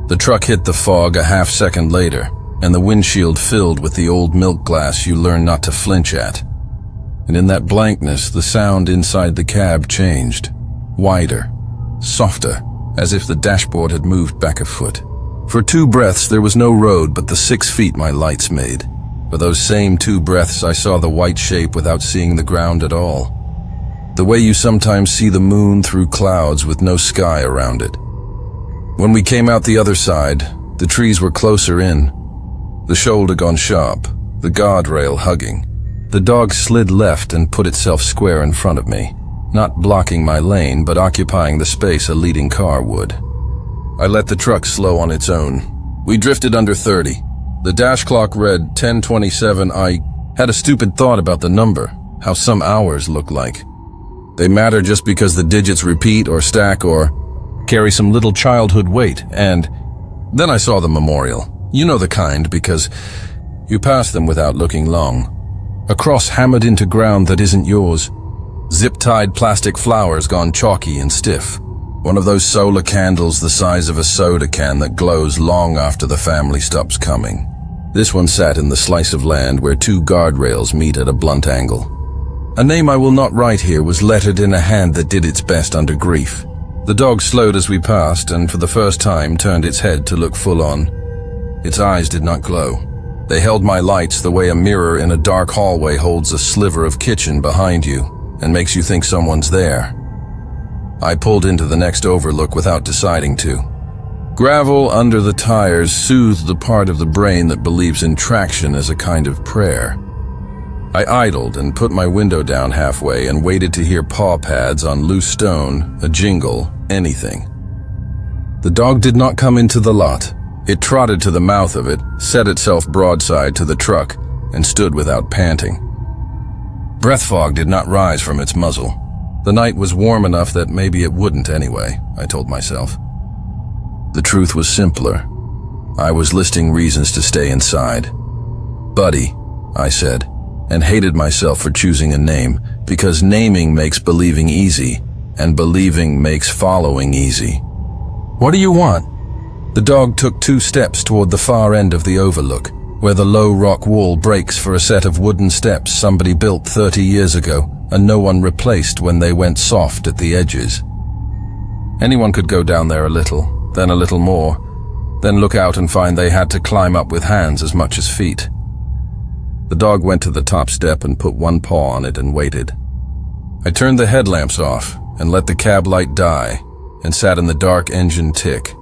The truck hit the fog a half-second later, and the windshield filled with the old milk glass you learn not to flinch at. And in that blankness, the sound inside the cab changed. Wider, softer, as if the dashboard had moved back a foot. For 2 breaths, there was no road but the 6 feet my lights made. For those same 2 breaths, I saw the white shape without seeing the ground at all. The way you sometimes see the moon through clouds with no sky around it. When we came out the other side, the trees were closer in. The shoulder gone sharp, the guardrail hugging. The dog slid left and put itself square in front of me, not blocking my lane but occupying the space a leading car would. I let the truck slow on its own. We drifted under 30. The dash clock read 10:27. I had a stupid thought about the number, how some hours look like. They matter just because the digits repeat or stack or carry some little childhood weight, and then I saw the memorial. You know the kind, because you pass them without looking long. A cross hammered into ground that isn't yours. Zip-tied plastic flowers gone chalky and stiff. One of those solar candles the size of a soda can that glows long after the family stops coming. This one sat in the slice of land where 2 guardrails meet at a blunt angle. A name I will not write here was lettered in a hand that did its best under grief. The dog slowed as we passed and for the first time turned its head to look full on. Its eyes did not glow. They held my lights the way a mirror in a dark hallway holds a sliver of kitchen behind you and makes you think someone's there. I pulled into the next overlook without deciding to. Gravel under the tires soothed the part of the brain that believes in traction as a kind of prayer. I idled and put my window down halfway and waited to hear paw pads on loose stone, a jingle, anything. The dog did not come into the lot. It trotted to the mouth of it, set itself broadside to the truck, and stood without panting. Breath fog did not rise from its muzzle. The night was warm enough that maybe it wouldn't anyway, I told myself. The truth was simpler. I was listing reasons to stay inside. Buddy, I said, and hated myself for choosing a name, because naming makes believing easy, and believing makes following easy. What do you want? The dog took 2 steps toward the far end of the overlook, where the low rock wall breaks for a set of wooden steps somebody built 30 years ago, and no one replaced when they went soft at the edges. Anyone could go down there a little, then a little more, then look out and find they had to climb up with hands as much as feet. The dog went to the top step and put one paw on it and waited. I turned the headlamps off and let the cab light die and sat in the dark engine tick,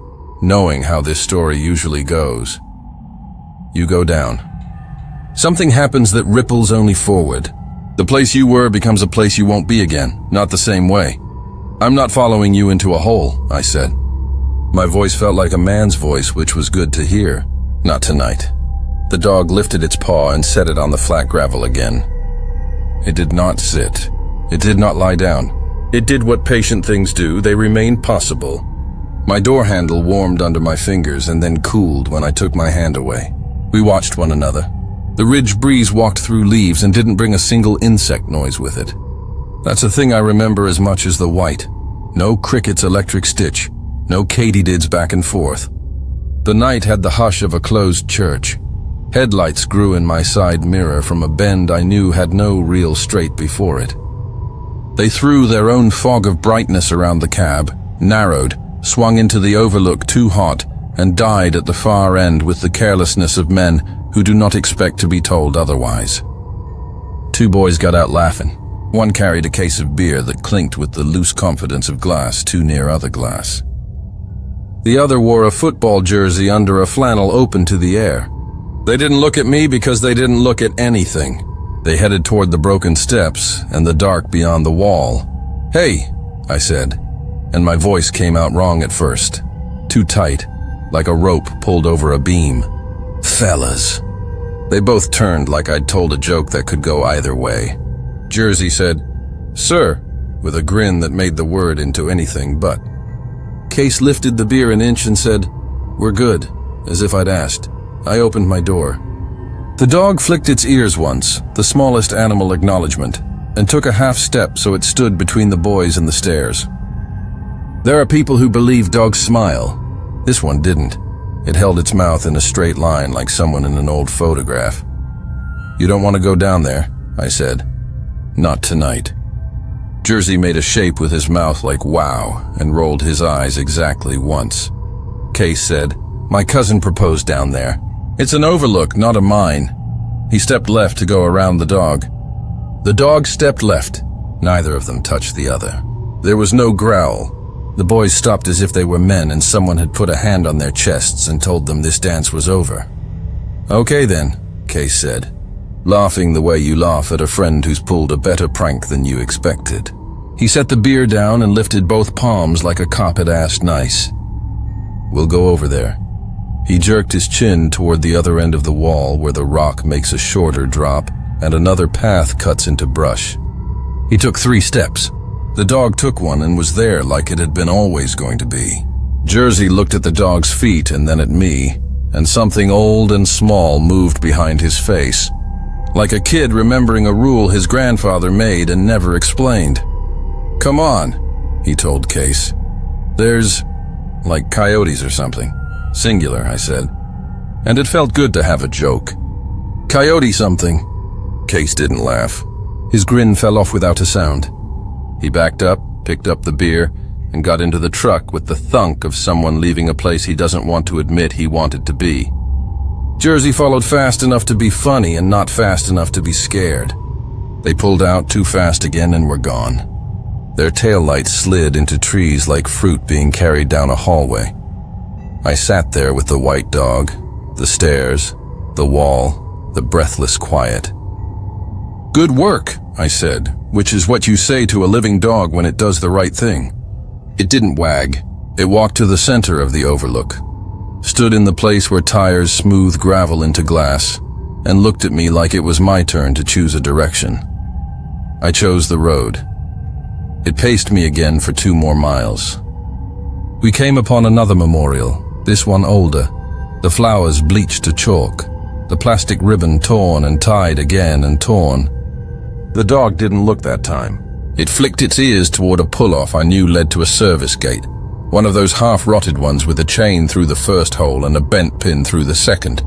knowing how this story usually goes. You go down. Something happens that ripples only forward. The place you were becomes a place you won't be again, not the same way. I'm not following you into a hole, I said. My voice felt like a man's voice, which was good to hear. Not tonight. The dog lifted its paw and set it on the flat gravel again. It did not sit. It did not lie down. It did what patient things do. They remained possible. My door handle warmed under my fingers and then cooled when I took my hand away. We watched one another. The ridge breeze walked through leaves and didn't bring a single insect noise with it. That's a thing I remember as much as the white. No cricket's electric stitch. No katydids back and forth. The night had the hush of a closed church. Headlights grew in my side mirror from a bend I knew had no real straight before it. They threw their own fog of brightness around the cab, narrowed, swung into the overlook too hot, and died at the far end with the carelessness of men who do not expect to be told otherwise. Two boys got out laughing. One carried a case of beer that clinked with the loose confidence of glass too near other glass. The other wore a football jersey under a flannel open to the air. They didn't look at me because they didn't look at anything. They headed toward the broken steps and the dark beyond the wall. "Hey," I said, and my voice came out wrong at first. Too tight, like a rope pulled over a beam. "Fellas." They both turned like I'd told a joke that could go either way. Jersey said, "Sir," with a grin that made the word into anything but. Case lifted the beer an inch and said, "We're good," as if I'd asked. I opened my door. The dog flicked its ears once, the smallest animal acknowledgement, and took a half step so it stood between the boys and the stairs. There are people who believe dogs smile. This one didn't. It held its mouth in a straight line like someone in an old photograph. "You don't want to go down there," I said. "Not tonight." Jersey made a shape with his mouth like wow and rolled his eyes exactly once. Case said, "My cousin proposed down there. It's an overlook, not a mine." He stepped left to go around the dog. The dog stepped left. Neither of them touched the other. There was no growl. The boys stopped as if they were men and someone had put a hand on their chests and told them this dance was over. "Okay then," Case said, laughing the way you laugh at a friend who's pulled a better prank than you expected. He set the beer down and lifted both palms like a cop had asked nice. "We'll go over there." He jerked his chin toward the other end of the wall where the rock makes a shorter drop and another path cuts into brush. He took 3 steps. The dog took one and was there like it had been always going to be. Jersey looked at the dog's feet and then at me, and something old and small moved behind his face, like a kid remembering a rule his grandfather made and never explained. "Come on," he told Case. "There's, like coyotes or something." "Singular," I said. And it felt good to have a joke. "Coyote something." Case didn't laugh. His grin fell off without a sound. He backed up, picked up the beer, and got into the truck with the thunk of someone leaving a place he doesn't want to admit he wanted to be. Jersey followed fast enough to be funny and not fast enough to be scared. They pulled out too fast again and were gone. Their taillights slid into trees like fruit being carried down a hallway. I sat there with the white dog, the stairs, the wall, the breathless quiet. "Good work," I said, which is what you say to a living dog when it does the right thing. It didn't wag. It walked to the center of the overlook, stood in the place where tires smooth gravel into glass, and looked at me like it was my turn to choose a direction. I chose the road. It paced me again for 2 more miles. We came upon another memorial, this one older, the flowers bleached to chalk, the plastic ribbon torn and tied again and torn. The dog didn't look that time. It flicked its ears toward a pull-off I knew led to a service gate, one of those half-rotted ones with a chain through the first hole and a bent pin through the second.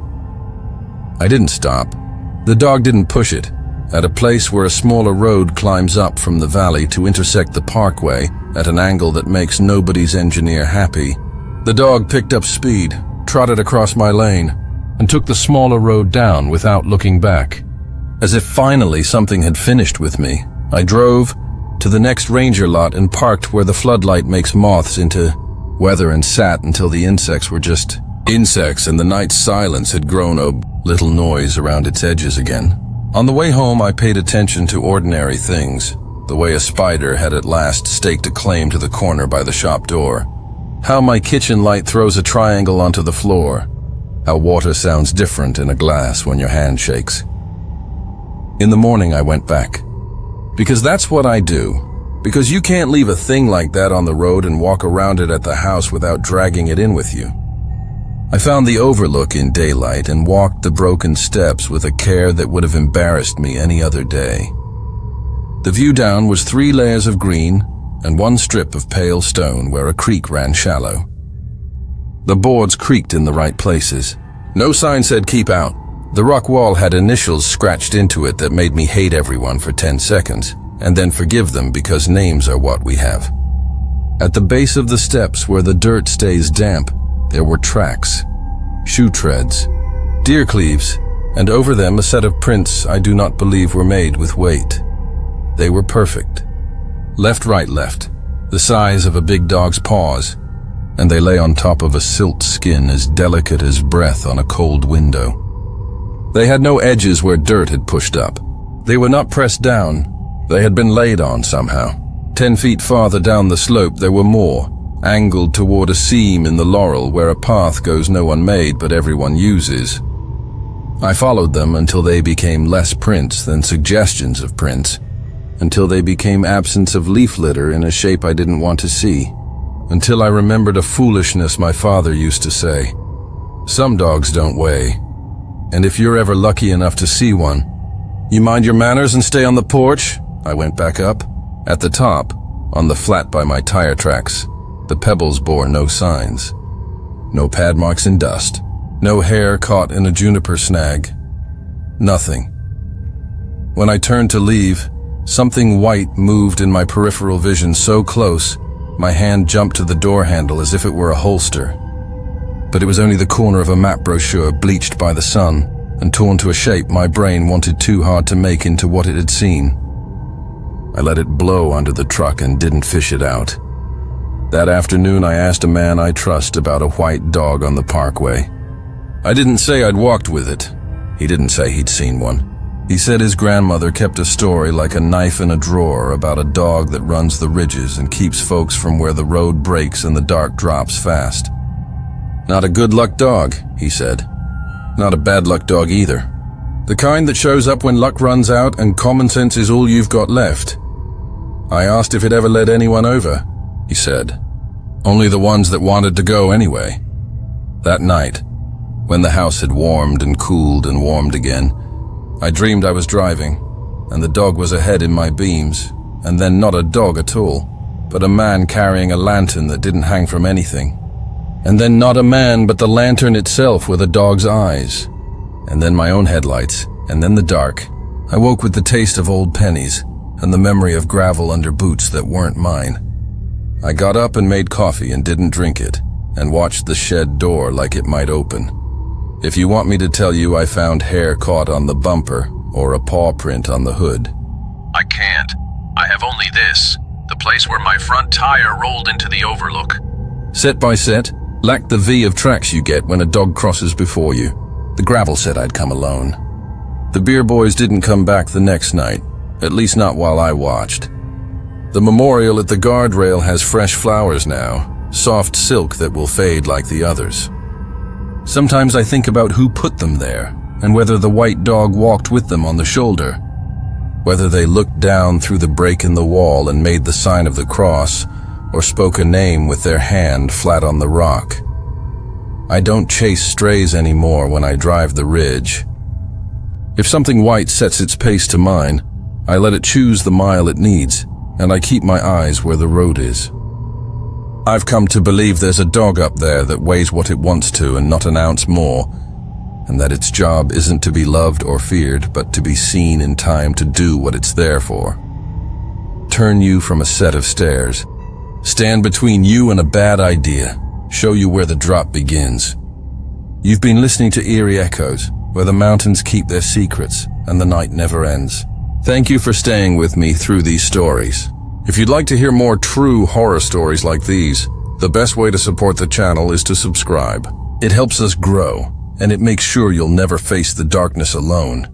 I didn't stop. The dog didn't push it. at a place where a smaller road climbs up from the valley to intersect the parkway at an angle that makes nobody's engineer happy. The dog picked up speed, trotted across my lane, and took the smaller road down without looking back. As if finally something had finished with me, I drove to the next ranger lot and parked where the floodlight makes moths into weather and sat until the insects were just insects and the night's silence had grown a little noise around its edges again. On the way home, I paid attention to ordinary things, the way a spider had at last staked a claim to the corner by the shop door, how my kitchen light throws a triangle onto the floor, how water sounds different in a glass when your hand shakes. In the morning, I went back. Because that's what I do. Because you can't leave a thing like that on the road and walk around it at the house without dragging it in with you. I found the overlook in daylight and walked the broken steps with a care that would have embarrassed me any other day. The view down was 3 layers of green and 1 strip of pale stone where a creek ran shallow. The boards creaked in the right places. No sign said keep out. The rock wall had initials scratched into it that made me hate everyone for 10 seconds, and then forgive them because names are what we have. At the base of the steps where the dirt stays damp, there were tracks, shoe treads, deer cleaves, and over them a set of prints I do not believe were made with weight. They were perfect. Left, right, left, the size of a big dog's paws, and they lay on top of a silt skin as delicate as breath on a cold window. They had no edges where dirt had pushed up. They were not pressed down. They had been laid on somehow. 10 feet farther down the slope there were more, angled toward a seam in the laurel where a path goes no one made but everyone uses. I followed them until they became less prints than suggestions of prints, until they became absence of leaf litter in a shape I didn't want to see, until I remembered a foolishness my father used to say. Some dogs don't weigh, and if you're ever lucky enough to see one, you mind your manners and stay on the porch. I went back up. At the top, on the flat by my tire tracks, the pebbles bore no signs. No pad marks in dust. No hair caught in a juniper snag. Nothing. When I turned to leave, something white moved in my peripheral vision so close, my hand jumped to the door handle as if it were a holster. But it was only the corner of a map brochure bleached by the sun and torn to a shape my brain wanted too hard to make into what it had seen. I let it blow under the truck and didn't fish it out. That afternoon, I asked a man I trust about a white dog on the parkway. I didn't say I'd walked with it. He didn't say he'd seen one. He said his grandmother kept a story like a knife in a drawer about a dog that runs the ridges and keeps folks from where the road breaks and the dark drops fast. Not a good luck dog, he said. Not a bad luck dog either. The kind that shows up when luck runs out and common sense is all you've got left. I asked if it ever led anyone over. He said, only the ones that wanted to go anyway. That night, when the house had warmed and cooled and warmed again, I dreamed I was driving, and the dog was ahead in my beams, and then not a dog at all, but a man carrying a lantern that didn't hang from anything. And then not a man, but the lantern itself with a dog's eyes. And then my own headlights, and then the dark. I woke with the taste of old pennies, and the memory of gravel under boots that weren't mine. I got up and made coffee and didn't drink it, and watched the shed door like it might open. If you want me to tell you I found hair caught on the bumper, or a paw print on the hood. I can't. I have only this, the place where my front tire rolled into the overlook. Set by set, lacked the V of tracks you get when a dog crosses before you. The gravel said I'd come alone. The beer boys didn't come back the next night, at least not while I watched. The memorial at the guardrail has fresh flowers now, soft silk that will fade like the others. Sometimes I think about who put them there, and whether the white dog walked with them on the shoulder, whether they looked down through the break in the wall and made the sign of the cross, or spoke a name with their hand flat on the rock. I don't chase strays anymore when I drive the ridge. If something white sets its pace to mine, I let it choose the mile it needs, and I keep my eyes where the road is. I've come to believe there's a dog up there that weighs what it wants to and not an ounce more, and that its job isn't to be loved or feared, but to be seen in time to do what it's there for. Turn you from a set of stairs. Stand between you and a bad idea. Show you where the drop begins. You've been listening to Eerie Echoes, where the mountains keep their secrets and the night never ends. Thank you for staying with me through these stories. If you'd like to hear more true horror stories like these, the best way to support the channel is to subscribe. It helps us grow, and it makes sure you'll never face the darkness alone.